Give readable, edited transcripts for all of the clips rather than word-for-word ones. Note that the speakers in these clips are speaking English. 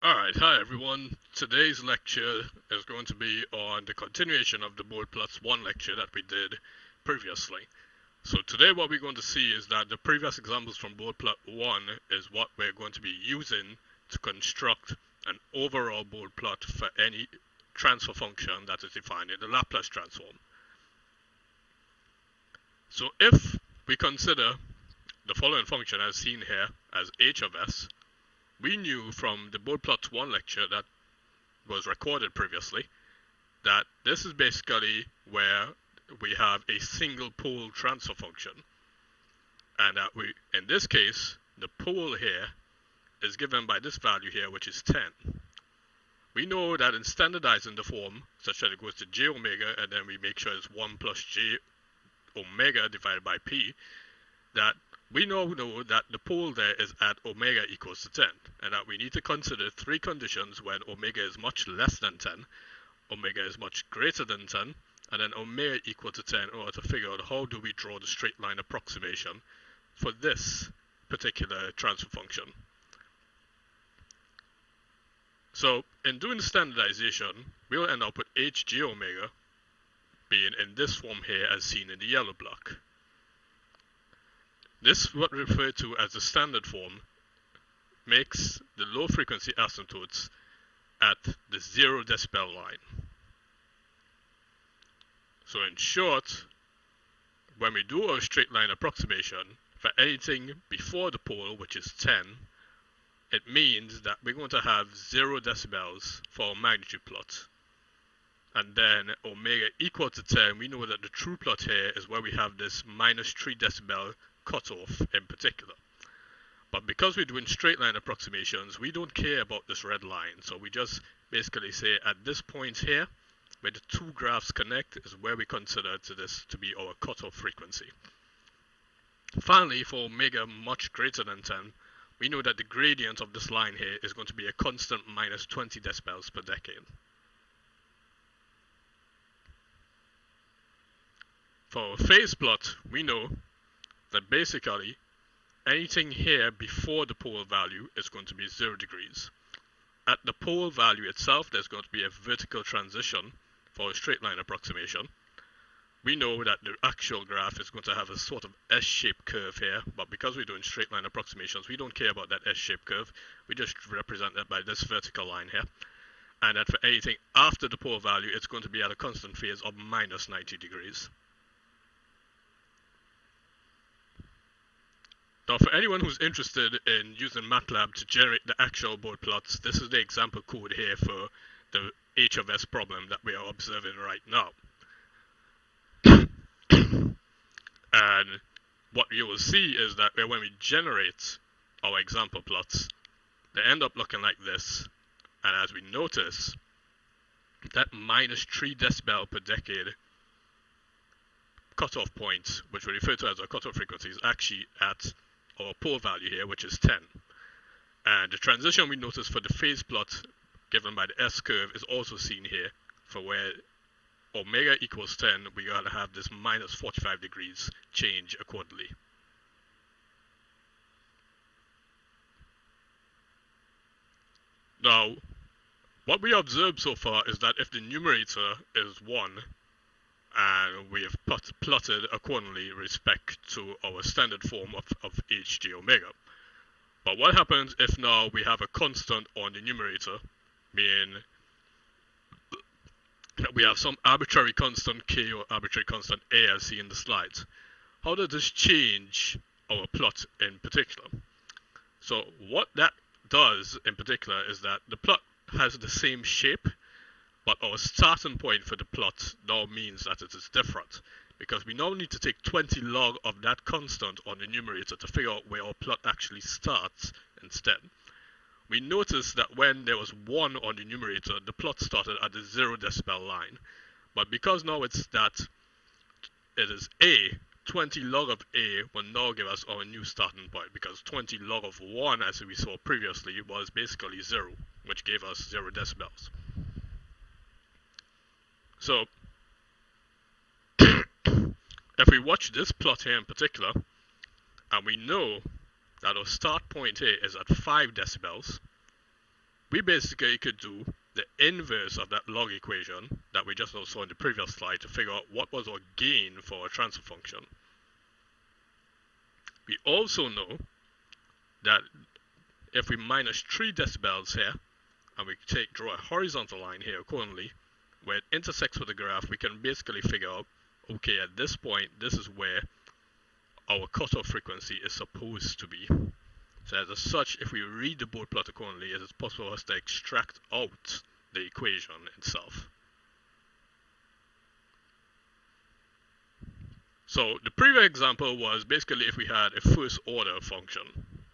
Alright, hi everyone. Today's lecture is going to be on the continuation of the Bode Plots 1 lecture that we did previously. So today what we're going to see is that the previous examples from Bode Plot 1 is what we're going to be using to construct an overall Bode plot for any transfer function that is defined in the Laplace transform. So if we consider the following function as seen here as h of s, we knew from the Bode Plot 1 lecture that was recorded previously that this is basically where we have a single pole transfer function, and that we, in this case, the pole here is given by this value here, which is 10. We know that in standardizing the form such that it goes to j omega and then we make sure it's 1 plus j omega divided by p, that we now know that the pole there is at omega equals to 10, and that we need to consider three conditions when omega is much less than 10, omega is much greater than 10, and then omega equal to 10 in order to figure out how do we draw the straight line approximation for this particular transfer function. So in doing the standardization, we'll end up with hj omega being in this form here as seen in the yellow block. This, what we refer to as the standard form, makes the low frequency asymptotes at the 0 decibel line. So in short, when we do our straight line approximation for anything before the pole, which is 10, it means that we're going to have 0 decibels for our magnitude plot. And then omega equal to 10, we know that the true plot here is where we have this minus 3 decibel cutoff in particular. But because we're doing straight line approximations, we don't care about this red line. So we just basically say at this point here, where the two graphs connect, is where we consider this to be our cutoff frequency. Finally, for omega much greater than 10, we know that the gradient of this line here is going to be a constant minus 20 decibels per decade. For our phase plot, we know that basically anything here before the pole value is going to be 0 degrees. At the pole value itself, there's going to be a vertical transition for a straight line approximation. We know that the actual graph is going to have a sort of S-shaped curve here, but because we're doing straight line approximations, we don't care about that S-shaped curve. We just represent that by this vertical line here. And that for anything after the pole value, it's going to be at a constant phase of minus 90 degrees. Now, for anyone who's interested in using Matlab to generate the actual Bode plots, this is the example code here for the h of s problem that we are observing right now. And what you will see is that when we generate our example plots, they end up looking like this. And as we notice, that minus 3 decibel per decade cutoff point, which we refer to as our cutoff frequency, is actually at our pole value here, which is 10. And the transition we notice for the phase plot given by the S curve is also seen here, for where omega equals 10, we gotta have this minus 45 degrees change accordingly. Now, what we observed so far is that if the numerator is 1, and we have plotted accordingly respect to our standard form of hj omega. But what happens if now we have a constant on the numerator, meaning that we have some arbitrary constant k or arbitrary constant a as seen in the slides? How does this change our plot in particular? So what that does in particular is that the plot has the same shape, but our starting point for the plot now means that it is different, because we now need to take 20 log of that constant on the numerator to figure out where our plot actually starts instead. We noticed that when there was 1 on the numerator, the plot started at the 0 decibel line. But because now it's that it is a, 20 log of a will now give us our new starting point, because 20 log of 1, as we saw previously, was basically 0, which gave us 0 decibels. So, if we watch this plot here in particular, and we know that our start point here is at 5 decibels, we basically could do the inverse of that log equation that we just saw in the previous slide to figure out what was our gain for our transfer function. We also know that if we minus 3 decibels here, and we draw a horizontal line here accordingly, where it intersects with the graph, we can basically figure out, okay, at this point, this is where our cutoff frequency is supposed to be. So as such, if we read the Bode plot accordingly, it is possible for us to extract out the equation itself. So the previous example was basically if we had a first order function.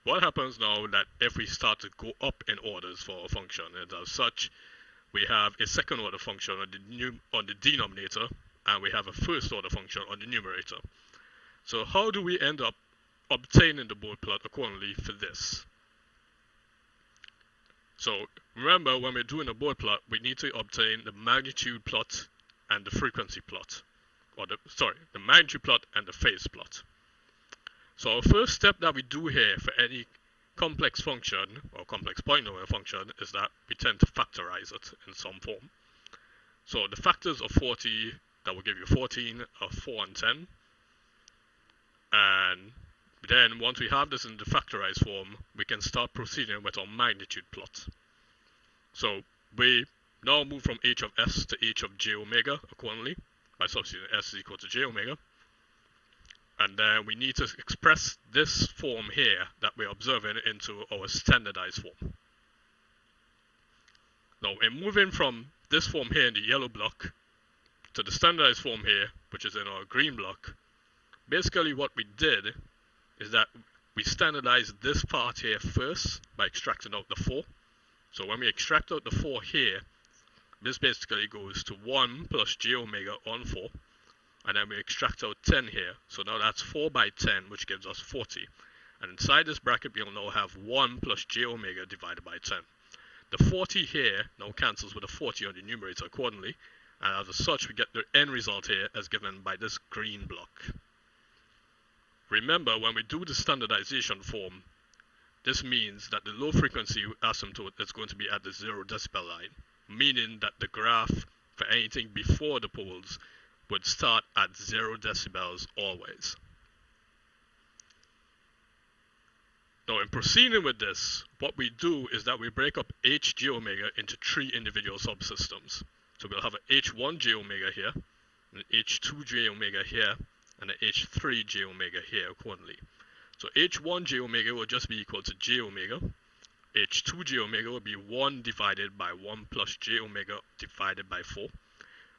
What happens now that if we start to go up in orders for a function, and as such, we have a second order function on the denominator, and we have a first order function on the numerator. So how do we end up obtaining the Bode plot accordingly for this? So remember, when we're doing a Bode plot, we need to obtain the magnitude plot and the frequency plot, or the magnitude plot and the phase plot. So our first step that we do here for any complex function or complex polynomial function is that we tend to factorize it in some form. So the factors of 40, that will give you 14, are 4 and 10. And then once we have this in the factorized form, we can start proceeding with our magnitude plot. So we now move from h of s to h of j omega accordingly by substituting s is equal to j omega. And then we need to express this form here that we're observing into our standardized form. Now, in moving from this form here in the yellow block to the standardized form here, which is in our green block, basically what we did is that we standardized this part here first by extracting out the 4. So when we extract out the 4 here, this basically goes to 1 plus j omega on 4. And then we extract out 10 here. So now that's 4 by 10, which gives us 40. And inside this bracket, we'll now have 1 plus j omega divided by 10. The 40 here now cancels with the 40 on the numerator accordingly. And as such, we get the end result here as given by this green block. Remember, when we do the standardization form, this means that the low frequency asymptote is going to be at the 0 decibel line, meaning that the graph for anything before the poles would start at 0 decibels always. Now, in proceeding with this, what we do is that we break up hj omega into 3 individual subsystems. So we'll have an h1j omega here, an h2j omega here, and an h3j omega here accordingly. So h1j omega will just be equal to j omega. h2j omega will be 1 divided by 1 plus j omega divided by 4.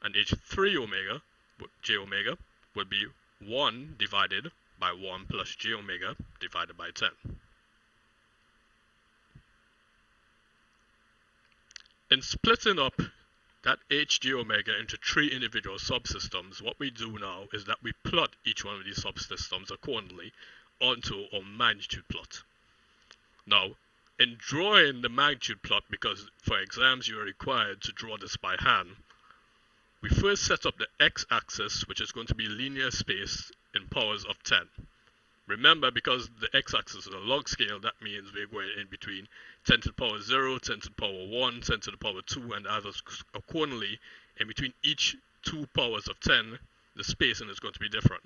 And h3 omega, j omega, would be 1 divided by 1 plus j omega divided by 10. In splitting up that hj omega into 3 individual subsystems, what we do now is that we plot each one of these subsystems accordingly onto our magnitude plot. Now, in drawing the magnitude plot, because for exams you are required to draw this by hand, we first set up the x-axis, which is going to be linear space in powers of 10. Remember, because the x-axis is a log scale, that means we're going in between 10 to the power 0, 10 to the power 1, 10 to the power 2, and others accordingly. In between each 2 powers of 10, the spacing is going to be different.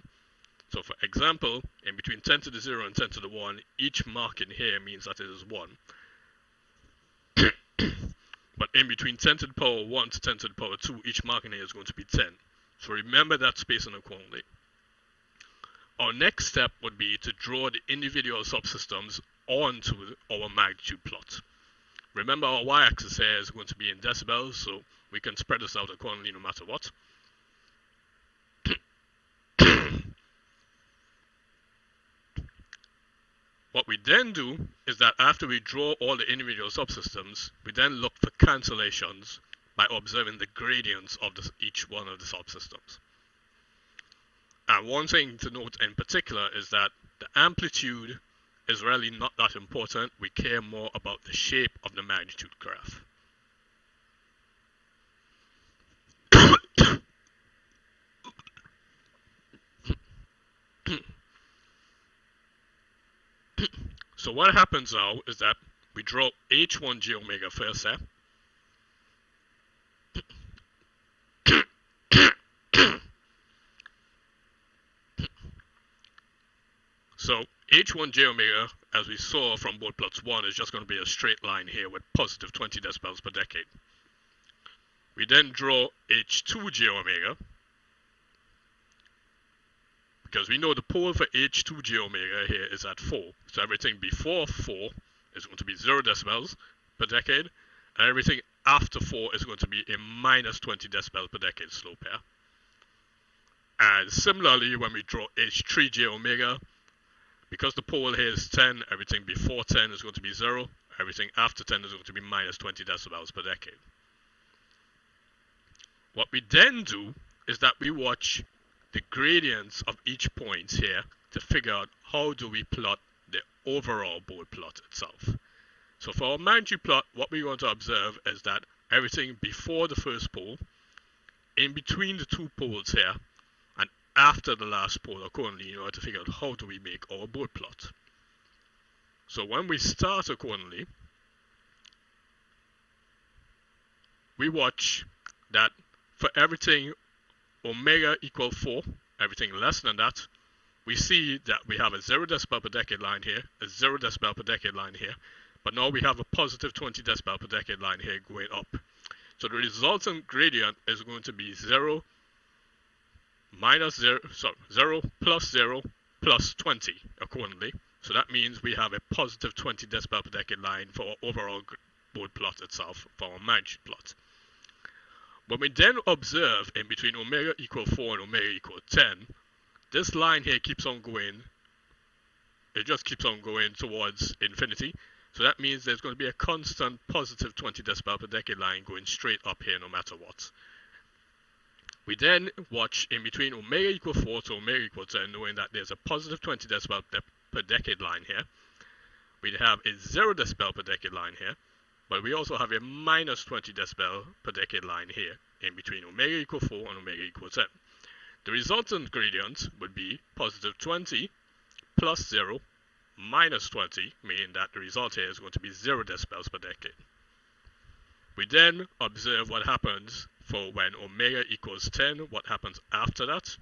So for example, in between 10 to the 0 and 10 to the 1, each mark in here means that it is 1. But in between 10 to the power 1 to 10 to the power 2, each mark in here is going to be 10. So remember that spacing accordingly. Our next step would be to draw the individual subsystems onto our magnitude plot. Remember, our y-axis here is going to be in decibels, so we can spread this out accordingly no matter what. What we then do is that after we draw all the individual subsystems, we then look for cancellations by observing the gradients of each one of the subsystems. And one thing to note in particular is that the amplitude is really not that important. We care more about the shape of the magnitude graph. So what happens now is that we draw h1 j omega first here. So h1 j omega, as we saw from Bode Plots 1, is just going to be a straight line here with positive 20 decibels per decade. We then draw h2 j omega, because we know the pole for h2 j omega here is at 4. So everything before 4 is going to be 0 decibels per decade, and everything after 4 is going to be a minus 20 decibels per decade slope here. And similarly, when we draw h3 j omega, because the pole here is 10, everything before 10 is going to be 0, everything after 10 is going to be minus 20 decibels per decade. What we then do is that we watch the gradients of each point here to figure out how do we plot the overall Bode plot itself. So for our magnitude plot, what we're going to observe is that everything before the first pole, in between the two poles here, and after the last pole accordingly, in order to figure out how do we make our Bode plot. So when we start accordingly, we watch that for everything omega equal 4, everything less than that, we see that we have a 0 decibel per decade line here, a 0 decibel per decade line here, but now we have a positive 20 decibel per decade line here going up. So the resultant gradient is going to be 0 minus 0, sorry, 0 plus 0 plus 20 accordingly. So that means we have a positive 20 decibel per decade line for our overall Bode plot itself, for our magnitude plot. When we then observe in between omega equal 4 and omega equal 10, this line here keeps on going. It just keeps on going towards infinity. So that means there's going to be a constant positive 20 decibel per decade line going straight up here no matter what. We then watch in between omega equal 4 to omega equal 10, knowing that there's a positive 20 decibel per decade line here. We have a 0 decibel per decade line here. But we also have a minus 20 decibel per decade line here in between omega equal 4 and omega equal 10. The resultant gradient would be positive 20 plus 0 minus 20, meaning that the result here is going to be 0 decibels per decade. We then observe what happens for when omega equals 10, what happens after that.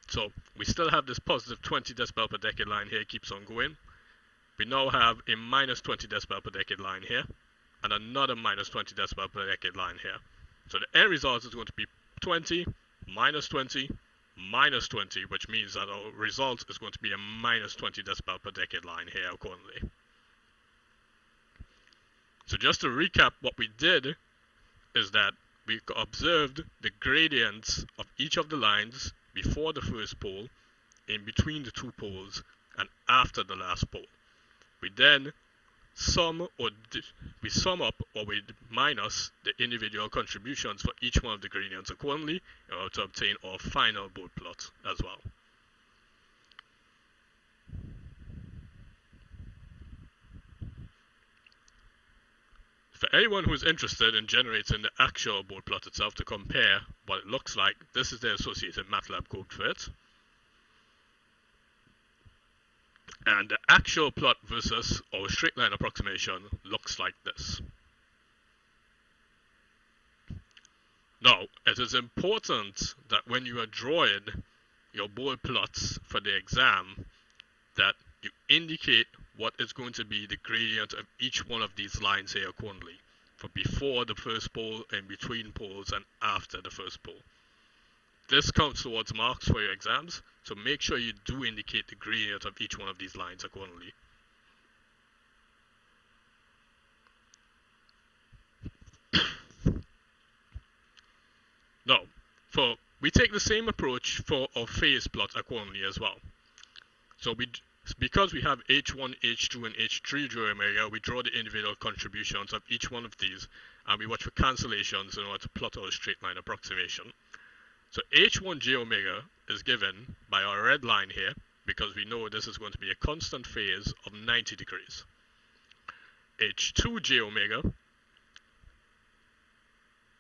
So we still have this positive 20 decibel per decade line here, keeps on going. We now have a minus 20 decibel per decade line here, and another minus 20 decibel per decade line here. So the end result is going to be 20, minus 20, minus 20, which means that our result is going to be a minus 20 decibel per decade line here accordingly. So just to recap, what we did is that we observed the gradients of each of the lines before the first pole, in between the two poles, and after the last pole. We then sum up or we minus the individual contributions for each one of the gradients accordingly in order to obtain our final Bode plot as well. For anyone who is interested in generating the actual Bode plot itself to compare what it looks like, this is the associated Matlab code for it. And the actual plot versus our straight line approximation looks like this. Now, it is important that when you are drawing your Bode plots for the exam, that you indicate what is going to be the gradient of each one of these lines here accordingly, for before the first pole, in between poles, and after the first pole. This counts towards marks for your exams, so make sure you do indicate the gradient of each one of these lines accordingly. Now, we take the same approach for our phase plot accordingly as well. So because we have H1, H2, and H3 j omega, we draw the individual contributions of each one of these, and we watch for cancellations in order to plot our straight line approximation. So H1 j omega is given by our red line here, because we know this is going to be a constant phase of 90 degrees. H2 j omega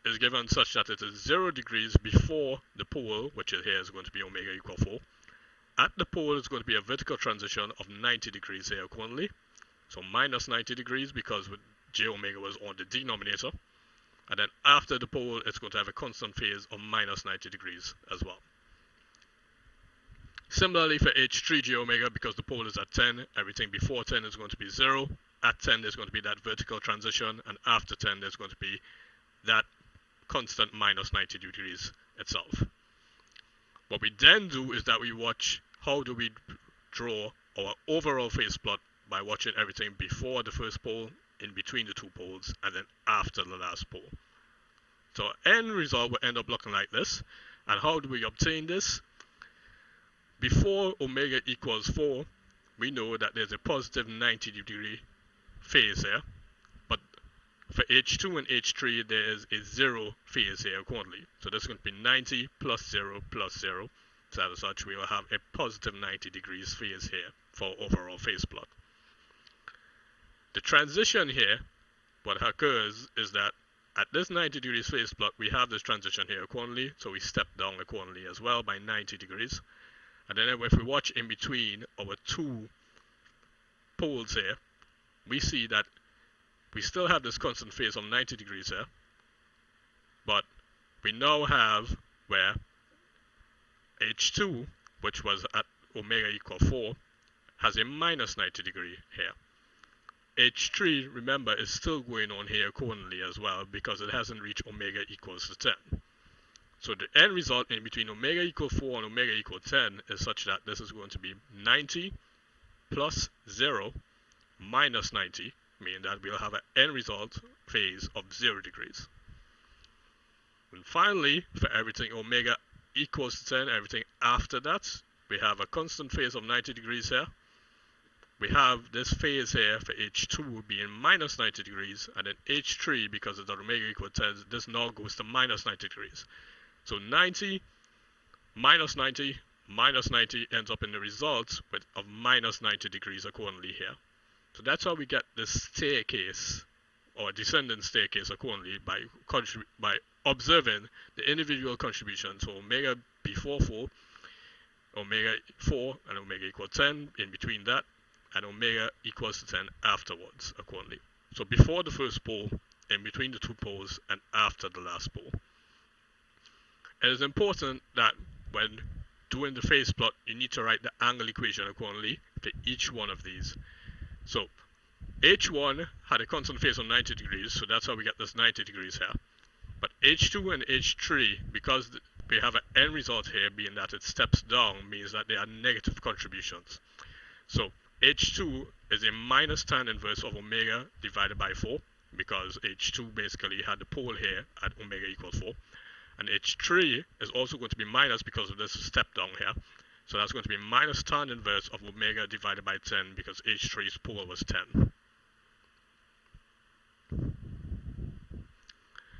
is given such that it is 0 degrees before the pole, which here is going to be omega equal 4. At the pole is going to be a vertical transition of 90 degrees here accordingly. So minus 90 degrees because j omega was on the denominator. And then after the pole, it's going to have a constant phase of minus 90 degrees as well. Similarly for h3 j omega, because the pole is at 10, everything before 10 is going to be 0. At 10, there's going to be that vertical transition, and after 10, there's going to be that constant minus 90 degrees itself. What we then do is that we watch how do we draw our overall phase plot by watching everything before the first pole, in between the two poles, and then after the last pole. So end result will end up looking like this. And how do we obtain this? Before omega equals 4, we know that there's a positive 90 degree phase here. But for H2 and H3, there is a 0 phase here accordingly. So this is going to be 90 plus 0 plus 0. So as such, we will have a positive 90 degrees phase here for overall phase plot. The transition here, what occurs is that at this 90 degrees phase plot, we have this transition here accordingly, so we step down accordingly as well by 90 degrees. And then if we watch in between our two poles here, we see that we still have this constant phase of 90 degrees here, but we now have where H2, which was at omega equal 4, has a minus 90 degree here. H3, remember, is still going on here accordingly as well because it hasn't reached omega equals to 10. So the end result in between omega equal 4 and omega equal 10 is such that this is going to be 90 plus 0 minus 90, meaning that we'll have an end result phase of 0 degrees. And finally, for everything omega equals to 10, everything after that, we have a constant phase of 90 degrees here. We have this phase here for H2 being minus 90 degrees, and then H3, because it's at omega equal 10, this now goes to minus 90 degrees. So 90 minus 90 minus 90 ends up in the result of minus 90 degrees accordingly here. So that's how we get this staircase or descending staircase accordingly by observing the individual contributions. So omega before 4, omega 4 and omega equal 10 in between that, and omega equals to 10 afterwards accordingly. So before the first pole, in between the two poles, and after the last pole. It is important that when doing the phase plot, you need to write the angle equation accordingly for each one of these. So H1 had a constant phase of 90 degrees, so that's how we get this 90 degrees here. But H2 and H3, because we have an end result here being that it steps down, means that they are negative contributions. So H2 is a minus tan inverse of omega divided by 4, because H2 basically had the pole here at omega equals 4. And H3 is also going to be minus because of this step down here. So that's going to be minus tan inverse of omega divided by 10 because H3's pole was 10.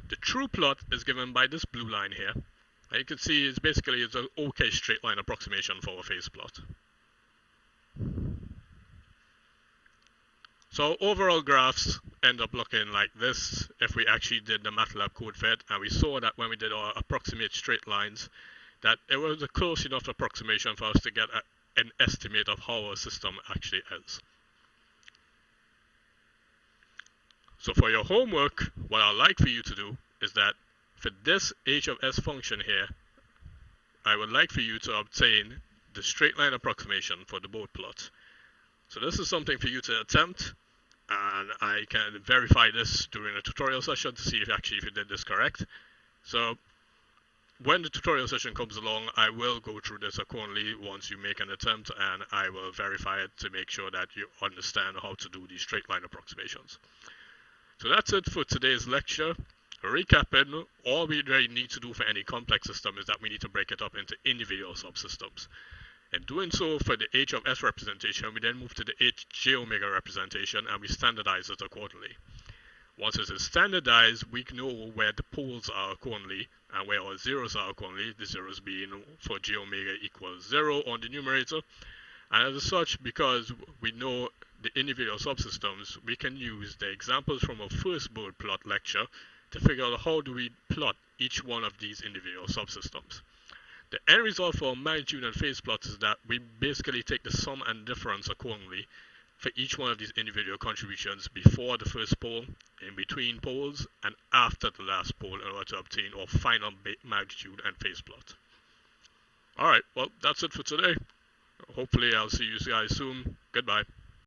The true plot is given by this blue line here. And you can see it's an okay straight line approximation for a phase plot. So overall graphs end up looking like this if we actually did the Matlab code fit, and we saw that when we did our approximate straight lines that it was a close enough approximation for us to get an estimate of how our system actually is. So for your homework, what I'd like for you to do is that for this h of s function here, I would like for you to obtain the straight line approximation for the Bode plot. So this is something for you to attempt, and I can verify this during a tutorial session to see if you did this correct. So when the tutorial session comes along, I will go through this accordingly once you make an attempt, and I will verify it to make sure that you understand how to do these straight line approximations. So that's it for today's lecture. Recapping, all we really need to do for any complex system is that we need to break it up into individual subsystems. In doing so, for the h of s representation, we then move to the h j omega representation, and we standardize it accordingly. Once it is standardized, we know where the poles are accordingly and where our zeros are accordingly, the zeros being for j omega equals 0 on the numerator. And as such, because we know the individual subsystems, we can use the examples from our first Bode plot lecture to figure out how do we plot each one of these individual subsystems. The end result for magnitude and phase plots is that we basically take the sum and difference accordingly for each one of these individual contributions before the first poll, in between polls, and after the last poll in order to obtain our final magnitude and phase plot. Alright, well, that's it for today. Hopefully I'll see you guys soon. Goodbye.